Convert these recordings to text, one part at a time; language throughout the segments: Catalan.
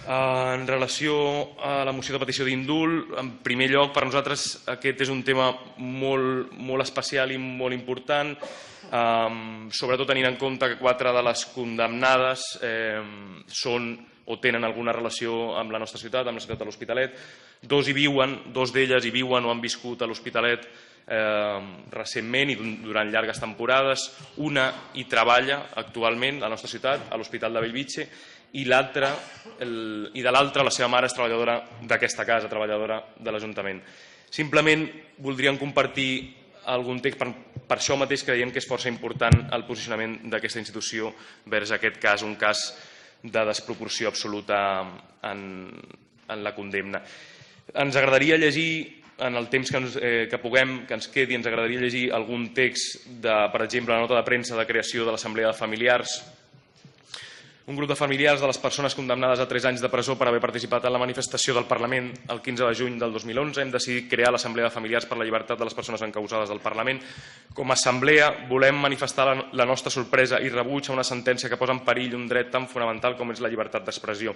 En relació a la moció de petició d'indult, en primer lloc, per nosaltres aquest és un tema molt especial i molt important, sobretot tenint en compte que 4 de les condemnades són o tenen alguna relació amb la nostra ciutat, amb la ciutat de l'Hospitalet. 2 d'elles hi viuen o han viscut a l'Hospitalet recentment i durant llargues temporades. Una hi treballa actualment a la nostra ciutat, a l'Hospital de Bellvitge, i de l'altra la seva mare és treballadora d'aquesta casa, treballadora de l'Ajuntament. Simplement voldríem compartir algun text, per això mateix creiem que és força important el posicionament d'aquesta institució vers aquest cas, un cas de desproporció absoluta en la condemna. Ens agradaria llegir, en el temps que puguem, que ens quedi, ens agradaria llegir algun text de, per exemple, la nota de premsa de creació de l'Assemblea de Familiars. Un grup de familiars de les persones condemnades a 3 anys de presó per haver participat en la manifestació del Parlament el 15 de juny del 2011 hem decidit crear l'Assemblea de Familiars per la Llibertat de les Persones Encausades del Parlament. Com a assemblea volem manifestar la nostra sorpresa i rebuig a una sentència que posa en perill un dret tan fonamental com és la llibertat d'expressió.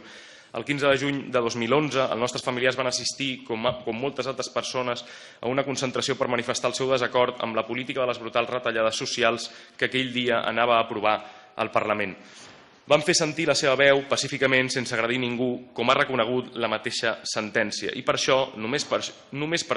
El 15 de juny de 2011 els nostres familiars van assistir, com moltes altres persones, a una concentració per manifestar el seu desacord amb la política de les brutals retallades socials que aquell dia anava a aprovar el Parlament. Van fer sentir la seva veu pacíficament, sense agredir ningú, com ha reconegut la mateixa sentència. I per això, només per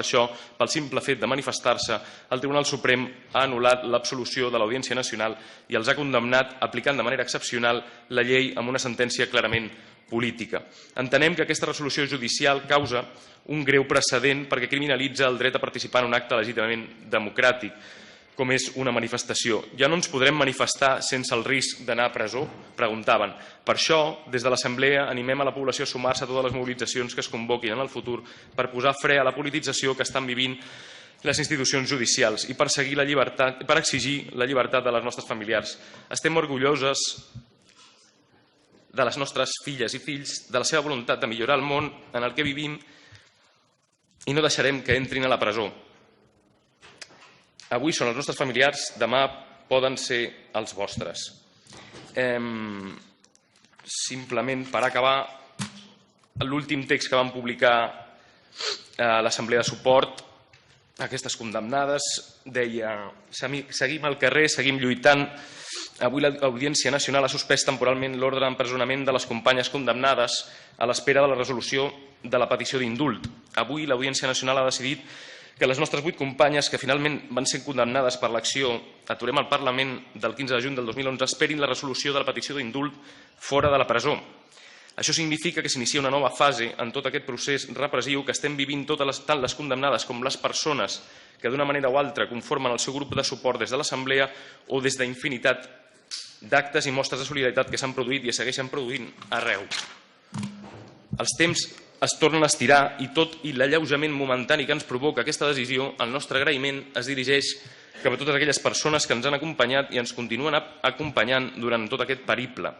això, pel simple fet de manifestar-se, el Tribunal Suprem ha anul·lat l'absolució de l'Audiència Nacional i els ha condemnat aplicant de manera excepcional la llei amb una sentència clarament política. Entenem que aquesta resolució judicial causa un greu precedent perquè criminalitza el dret a participar en un acte legítimament democràtic, com és una manifestació. Ja no ens podrem manifestar sense el risc d'anar a presó? Preguntaven. Per això, des de l'Assemblea, animem a la població a sumar-se a totes les mobilitzacions que es convoquin en el futur per posar fre a la politització que estan vivint les institucions judicials i per exigir la llibertat de les nostres familiars. Estem orgulloses de les nostres filles i fills, de la seva voluntat de millorar el món en el que vivim i no deixarem que entrin a la presó. Avui són els nostres familiars, demà poden ser els vostres. Simplement, per acabar, l'últim text que vam publicar a l'Assemblea de Suport a aquestes condemnades deia: seguim al carrer, seguim lluitant. Avui l'Audiència Nacional ha suspès temporalment l'ordre d'empresonament de les companyes condemnades a l'espera de la resolució de la petició d'indult. Avui l'Audiència Nacional ha decidit que les nostres 8 companyes que finalment van ser condemnades per l'acció Aturem el Parlament del 15 de juny del 2011 esperin la resolució de la petició d'indult fora de la presó. Això significa que s'inicia una nova fase en tot aquest procés repressiu que estem vivint tant les condemnades com les persones que d'una manera o altra conformen el seu grup de suport des de l'Assemblea o des d'infinitat d'actes i mostres de solidaritat que s'han produït i es segueixen produint arreu. Els temps es tornen a estirar i tot i l'alleujament momentani que ens provoca aquesta decisió, el nostre agraïment es dirigeix cap a totes aquelles persones que ens han acompanyat i ens continuen acompanyant durant tot aquest periple.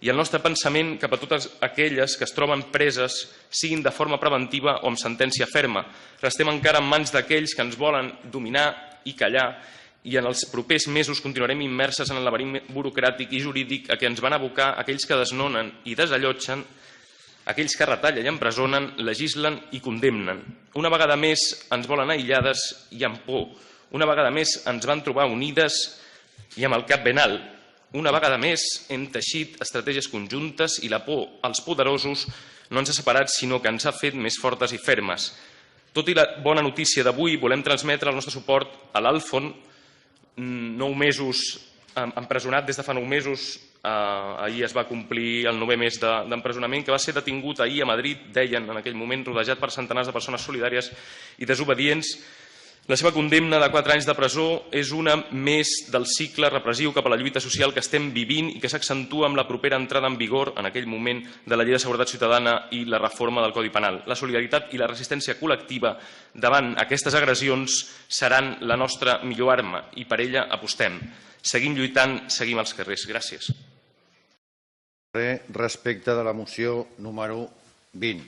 I el nostre pensament cap a totes aquelles que es troben preses, siguin de forma preventiva o amb sentència ferma. Restem encara en mans d'aquells que ens volen dominar i callar i en els propers mesos continuarem immerses en el laberint burocràtic i jurídic a què ens van abocar aquells que desnonen i desallotgen, aquells que retallen i empresonen, legislen i condemnen. Una vegada més ens volen aïllades i amb por. Una vegada més ens van trobar unides i amb el cap ben alt. Una vegada més hem teixit estratègies conjuntes i la por als poderosos no ens ha separat sinó que ens ha fet més fortes i fermes. Tot i la bona notícia d'avui, volem transmetre el nostre suport a l'Alfon, 9 mesos empresonat des de fa 9 mesos. Ahir es va complir el 9è mes d'empresonament, que va ser detingut ahir a Madrid, deien en aquell moment, rodejat per centenars de persones solidàries i desobedients. La seva condemna de 4 anys de presó és una més del cicle repressiu cap a la lluita social que estem vivint i que s'accentua amb la propera entrada en vigor, en aquell moment, de la Llei de Seguretat Ciutadana i la reforma del Codi Penal. La solidaritat i la resistència col·lectiva davant aquestes agressions seran la nostra millor arma i per ella apostem. Seguim lluitant, seguim als carrers. Gràcies. Respecte de la moció número 20.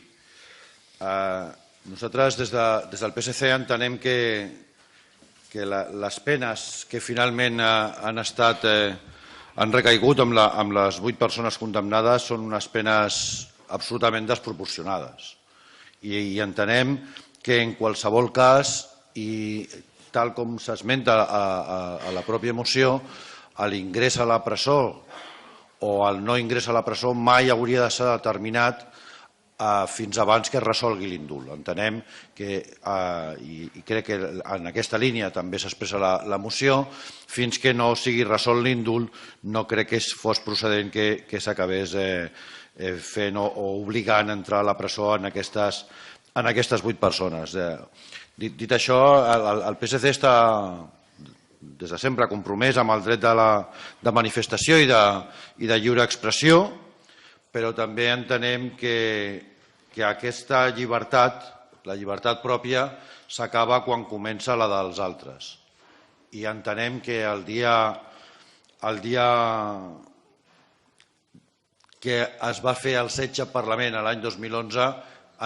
Nosaltres des del PSC entenem que les penes que finalment han recaigut amb les 8 persones condemnades són unes penes absolutament desproporcionades. I entenem que en qualsevol cas, i tal com s'esmenta a la pròpia moció, l'ingrés a la presó o el no ingrés a la presó mai hauria de ser determinat fins abans que es resolgui l'indult. Entenem que, i crec que en aquesta línia també s'expressa la moció, fins que no sigui resolt l'indult no crec que fos procedent que s'acabés fent o obligant a entrar a la presó en aquestes 8 persones. Dit això, el PSC està des de sempre compromès amb el dret de manifestació i de lliure expressió, però també entenem que aquesta llibertat, la llibertat pròpia, s'acaba quan comença la dels altres. I entenem que el dia que es va fer el setge al Parlament l'any 2011,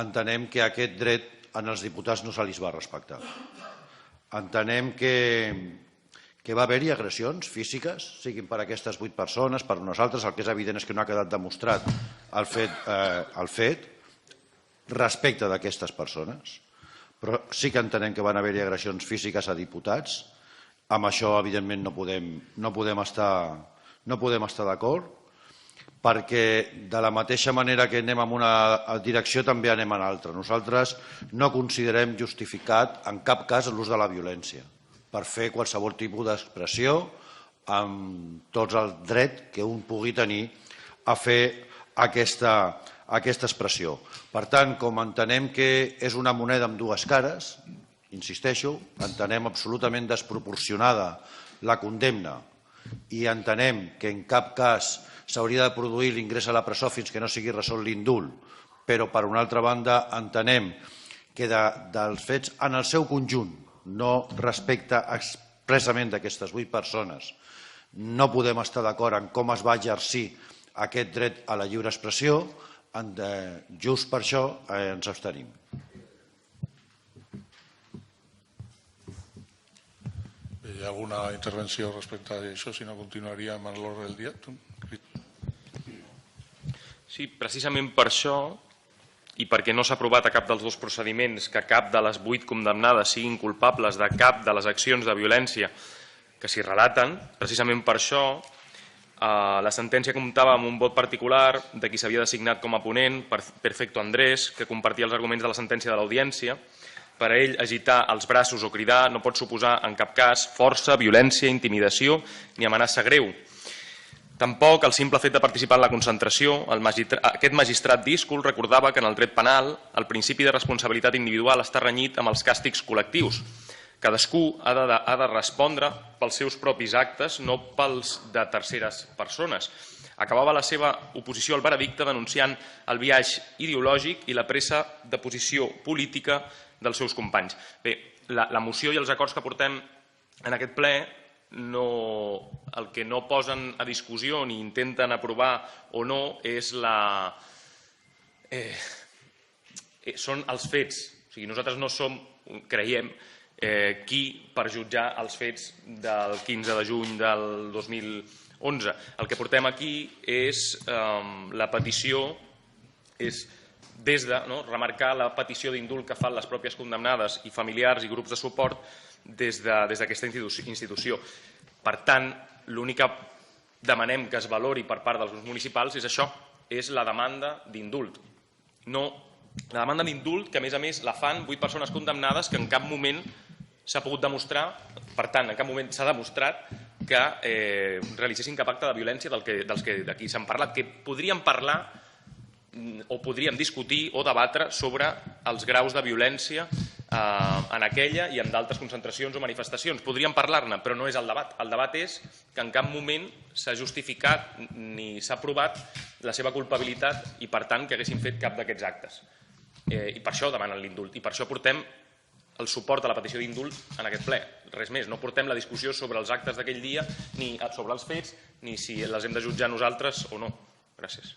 entenem que aquest dret als diputats no se li va respectar. Entenem que va haver-hi agressions físiques, siguin per aquestes 8 persones, per unes altres. El que és evident és que no ha quedat demostrat el fet respecte d'aquestes persones, però sí que entenem que van haver-hi agressions físiques a diputats. Amb això, evidentment, no podem estar d'acord, perquè de la mateixa manera que anem en una direcció també anem en l'altra. Nosaltres no considerem justificat en cap cas l'ús de la violència per fer qualsevol tipus d'expressió amb tot el dret que un pugui tenir a fer aquesta expressió. Per tant, com entenem que és una moneda amb dues cares, insisteixo, entenem absolutament desproporcionada la condemna i entenem que en cap cas s'hauria de produir l'ingrés a la presó fins que no sigui resolt l'indult, però per una altra banda entenem que dels fets en el seu conjunt, no respecte expressament d'aquestes 8 persones, no podem estar d'acord en com es va exercir aquest dret a la lliure expressió. Just per això ens abstenim. Hi ha alguna intervenció respecte a això? Si no, continuaríem en l'ordre del dia. Sí, precisament per això, i perquè no s'ha aprovat a cap dels dos procediments que cap de les 8 condemnades siguin culpables de cap de les accions de violència que s'hi relaten, precisament per això la sentència comptava amb un vot particular de qui s'havia designat com a ponent, Perfecto Andrés, que compartia els arguments de la sentència de l'audiència. Per a ell, agitar els braços o cridar no pot suposar en cap cas força, violència, intimidació ni amenaça greu. Tampoc el simple fet de participar en la concentració. Aquest magistrat díscol recordava que en el dret penal el principi de responsabilitat individual està renyit amb els càstigs col·lectius. Cadascú ha de respondre pels seus propis actes, no pels de terceres persones. Acabava la seva oposició al veredicte denunciant el biaix ideològic i la pressa de posició política dels seus companys. Bé, la moció i els acords que portem en aquest ple el que no posen a discussió ni intenten aprovar o no són els fets. O sigui, nosaltres no som, creiem, qui per jutjar els fets del 15 de juny del 2011. El que portem aquí és la petició, és des de remarcar la petició d'indult que fan les pròpies condemnades i familiars i grups de suport des d'aquesta institució. Per tant, l'únic que demanem que es valori per part dels grups municipals és això, és la demanda d'indult. La demanda d'indult que, a més, la fan 8 persones condemnades que en cap moment s'ha pogut demostrar, per tant, en cap moment s'ha demostrat que realitzessin cap acte de violència dels que d'aquí s'han parlat, que podríem parlar o podríem discutir o debatre sobre els graus de violència en aquella i en d'altres concentracions o manifestacions. Podríem parlar-ne, però no és el debat. El debat és que en cap moment s'ha justificat ni s'ha provat la seva culpabilitat i, per tant, que haguessin fet cap d'aquests actes. I per això demanen l'indult. I per això portem el suport a la petició d'indult en aquest ple. Res més, no portem la discussió sobre els actes d'aquell dia, ni sobre els fets, ni si les hem de jutjar nosaltres o no. Gràcies.